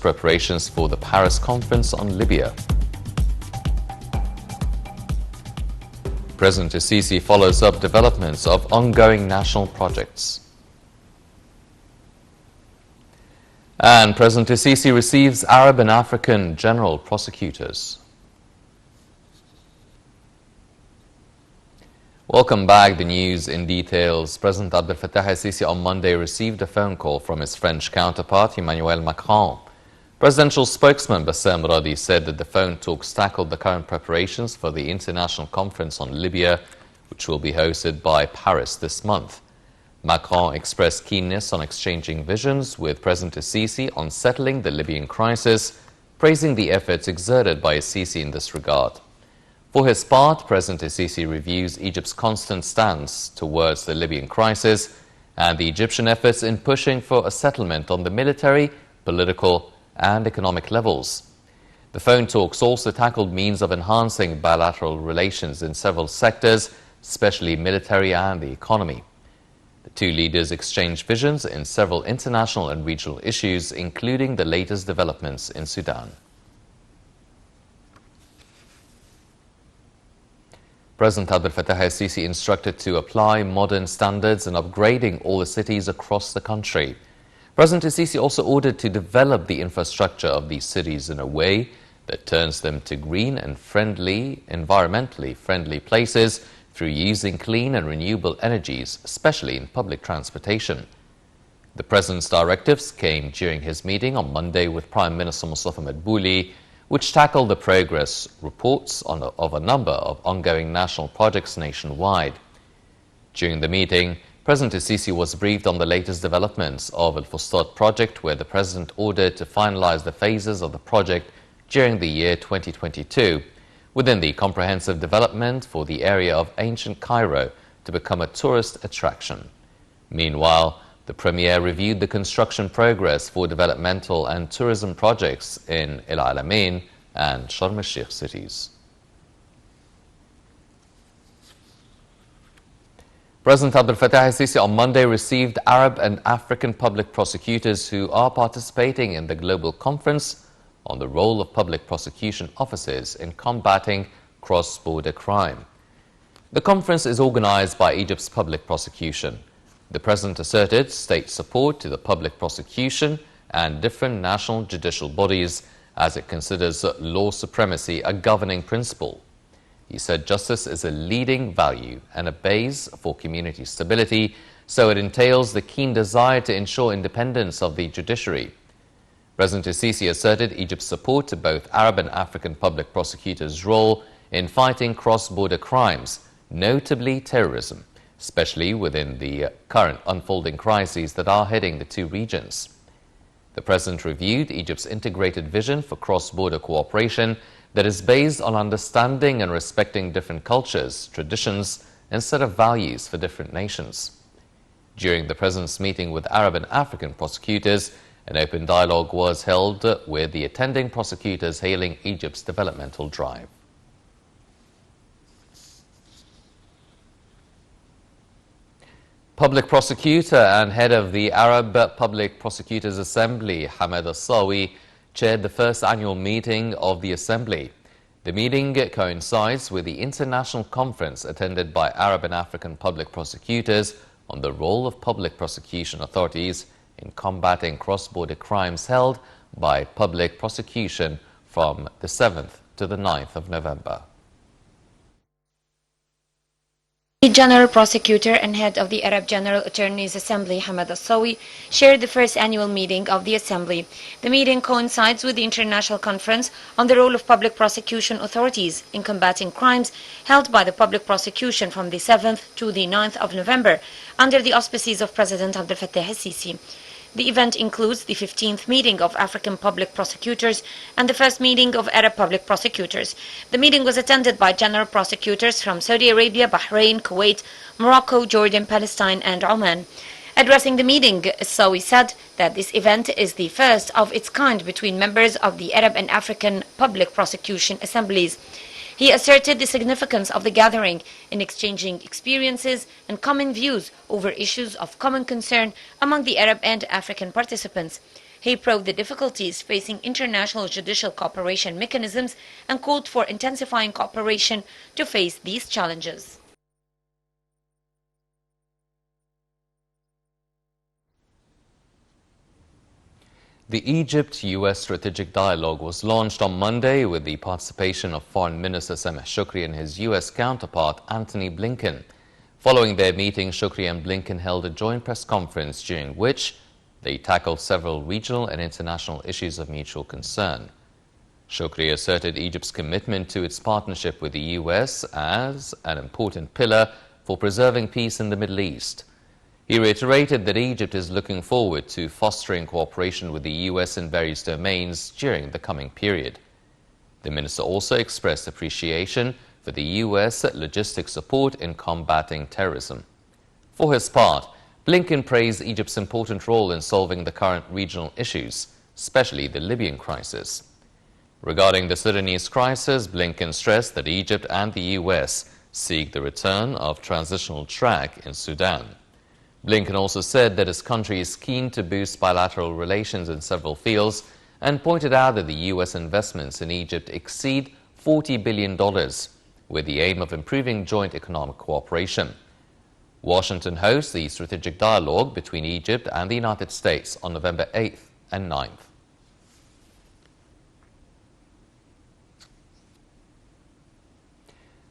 first preparations for the Paris conference on Libya. President Sisi follows up developments of ongoing national projects. And President Sisi receives Arab and African general prosecutors. Welcome back. The news in details. President Abdel Fattah al-Sisi on Monday received a phone call from his French counterpart, Emmanuel Macron. Presidential spokesman Bassem Radi said that the phone talks tackled the current preparations for the international conference on Libya, which will be hosted by Paris this month. Macron expressed keenness on exchanging visions with President al-Sisi on settling the Libyan crisis, praising the efforts exerted by al-Sisi in this regard. For his part, President al-Sisi reviews Egypt's constant stance towards the Libyan crisis and the Egyptian efforts in pushing for a settlement on the military, political and economic levels. The phone talks also tackled means of enhancing bilateral relations in several sectors, especially military and the economy. The two leaders exchanged visions in several international and regional issues, including the latest developments in Sudan. President Abdel Fattah al-Sisi instructed to apply modern standards in upgrading all the cities across the country. President al-Sisi also ordered to develop the infrastructure of these cities in a way that turns them to green and environmentally friendly places through using clean and renewable energies, especially in public transportation. The President's directives came during his meeting on Monday with Prime Minister Mustafa Madbouli, which tackled the progress reports of a number of ongoing national projects nationwide. During the meeting, President al-Sisi was briefed on the latest developments of Al Fustat project, where the President ordered to finalize the phases of the project during the year 2022, within the comprehensive development for the area of ancient Cairo to become a tourist attraction. Meanwhile, the Premier reviewed the construction progress for developmental and tourism projects in El Alamein and Sharm el-Sheikh cities. President Abdel Fattah al-Sisi on Monday received Arab and African public prosecutors who are participating in the global conference on the role of public prosecution officers in combating cross-border crime. The conference is organized by Egypt's public prosecution. The President asserted state support to the public prosecution and different national judicial bodies as it considers law supremacy a governing principle. He said justice is a leading value and a base for community stability, so it entails the keen desire to ensure independence of the judiciary. President al-Sisi asserted Egypt's support to both Arab and African public prosecutors' role in fighting cross-border crimes, notably terrorism, especially within the current unfolding crises that are hitting the two regions. The President reviewed Egypt's integrated vision for cross-border cooperation that is based on understanding and respecting different cultures, traditions, and set of values for different nations. During the President's meeting with Arab and African prosecutors, an open dialogue was held with the attending prosecutors hailing Egypt's developmental drive. Public prosecutor and head of the Arab Public Prosecutors Assembly, Hamad al-Sawi, chaired the first annual meeting of the Assembly. The meeting coincides with the international conference attended by Arab and African public prosecutors on the role of public prosecution authorities in combating cross-border crimes held by public prosecution from the 7th to the 9th of November. The General Prosecutor and Head of the Arab General Attorneys Assembly, Hamad al-Sawi, chaired the first annual meeting of the Assembly. The meeting coincides with the International Conference on the role of public prosecution authorities in combating crimes held by the public prosecution from the 7th to the 9th of November under the auspices of President Abdel Fattah al-Sisi. The event includes the 15th meeting of African public prosecutors and the first meeting of Arab public prosecutors. The meeting was attended by general prosecutors from Saudi Arabia, Bahrain, Kuwait, Morocco, Jordan, Palestine, and Oman. Addressing the meeting, Sawi said that this event is the first of its kind between members of the Arab and African public prosecution assemblies. He asserted the significance of the gathering in exchanging experiences and common views over issues of common concern among the Arab and African participants. He probed the difficulties facing international judicial cooperation mechanisms and called for intensifying cooperation to face these challenges. The Egypt-US strategic dialogue was launched on Monday with the participation of Foreign Minister Sameh Shoukry and his US counterpart Antony Blinken. Following their meeting, Shoukry and Blinken held a joint press conference during which they tackled several regional and international issues of mutual concern. Shoukry asserted Egypt's commitment to its partnership with the US as an important pillar for preserving peace in the Middle East. He reiterated that Egypt is looking forward to fostering cooperation with the US in various domains during the coming period. The minister also expressed appreciation for the US logistics support in combating terrorism. For his part, Blinken praised Egypt's important role in solving the current regional issues, especially the Libyan crisis. Regarding the Sudanese crisis, Blinken stressed that Egypt and the US seek the return of transitional track in Sudan. Blinken also said that his country is keen to boost bilateral relations in several fields and pointed out that the U.S. investments in Egypt exceed $40 billion, with the aim of improving joint economic cooperation. Washington hosts the strategic dialogue between Egypt and the United States on November 8th and 9th.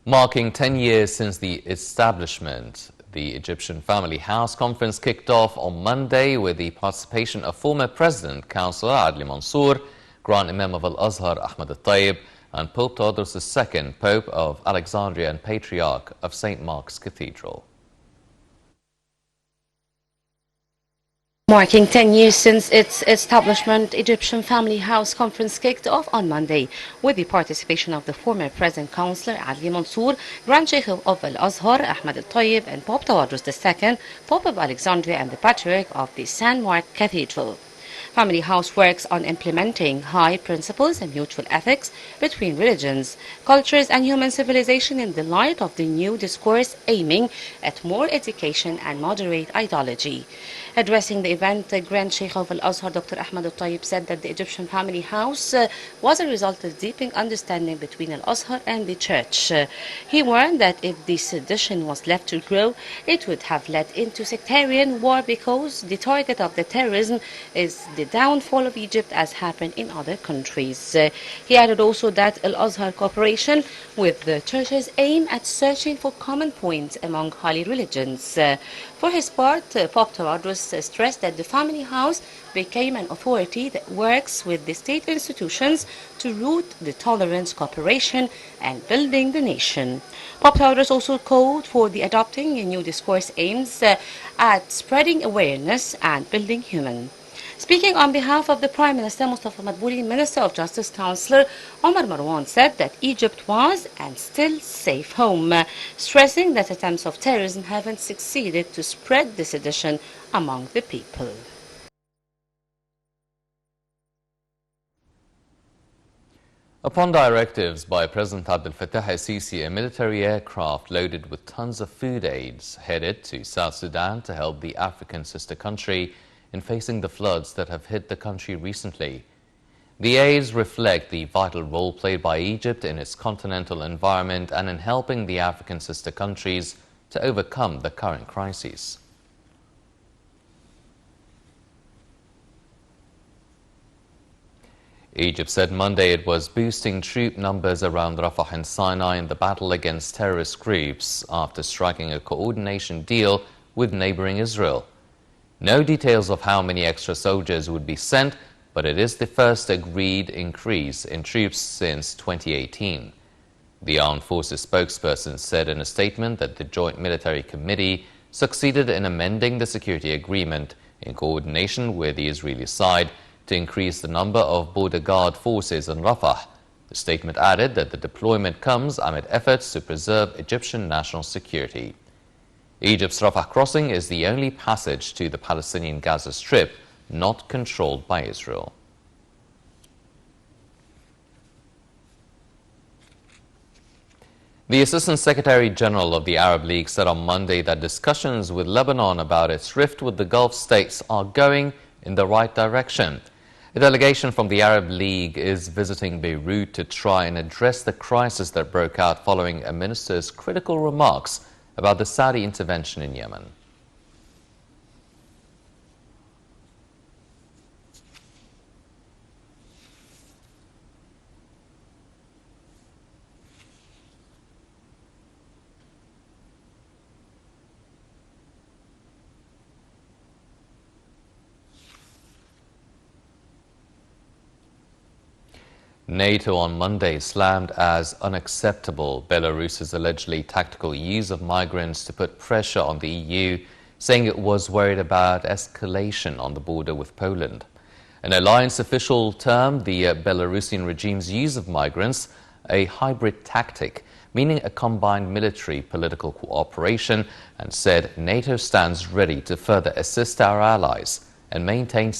Marking 10 years since the establishment, the Egyptian Family House Conference kicked off on Monday with the participation of former President, Councillor Adli Mansour, Grand Imam of Al-Azhar Ahmad al-Tayyib, and Pope Tawadros II, Pope of Alexandria and Patriarch of St. Mark's Cathedral. Marking 10 years since its establishment, Egyptian Family House Conference kicked off on Monday with the participation of the former President Councillor Adli Mansour, Grand Sheikh of Al-Azhar Ahmad al-Tayyib, and Pope Tawadros II, Pope of Alexandria and the Patriarch of the St. Mark Cathedral. Family House works on implementing high principles and mutual ethics between religions, cultures and human civilization in the light of the new discourse aiming at more education and moderate ideology. Addressing the event, the Grand Sheikh of Al-Azhar, Dr. Ahmad al-Tayyib, said that the Egyptian Family House was a result of deepening understanding between Al-Azhar and the Church. He warned that if the sedition was left to grow, it would have led into sectarian war because the target of the terrorism is the downfall of Egypt as happened in other countries. He added also that Al-Azhar cooperation with the churches aim at searching for common points among holy religions. For his part, Pope Tawadros stressed that the Family House became an authority that works with the state institutions to root the tolerance, cooperation and building the nation. Pope Tawadros also called for the adopting a new discourse aims at spreading awareness and building human. Speaking on behalf of the Prime Minister Mustafa Madbouli, Minister of Justice Councillor Omar Marwan said that Egypt was and still safe home, stressing that attempts of terrorism haven't succeeded to spread the sedition among the people. Upon directives by President Abdel Fattah el-Sisi, a military aircraft loaded with tons of food aids headed to South Sudan to help the African sister country in facing the floods that have hit the country recently. The aids reflect the vital role played by Egypt in its continental environment and in helping the African sister countries to overcome the current crises. Egypt said Monday it was boosting troop numbers around Rafah and Sinai in the battle against terrorist groups after striking a coordination deal with neighboring Israel. No details of how many extra soldiers would be sent, but it is the first agreed increase in troops since 2018. The Armed Forces spokesperson said in a statement that the Joint Military Committee succeeded in amending the security agreement in coordination with the Israeli side to increase the number of border guard forces in Rafah. The statement added that the deployment comes amid efforts to preserve Egyptian national security. Egypt's Rafah crossing is the only passage to the Palestinian Gaza Strip not controlled by Israel. The Assistant Secretary General of the Arab League said on Monday that discussions with Lebanon about its rift with the Gulf states are going in the right direction. A delegation from the Arab League is visiting Beirut to try and address the crisis that broke out following a minister's critical remarks about the Saudi intervention in Yemen. NATO on Monday slammed as unacceptable Belarus's allegedly tactical use of migrants to put pressure on the EU, saying it was worried about escalation on the border with Poland. An alliance official termed the Belarusian regime's use of migrants a hybrid tactic, meaning a combined military-political cooperation, and said NATO stands ready to further assist our allies and maintain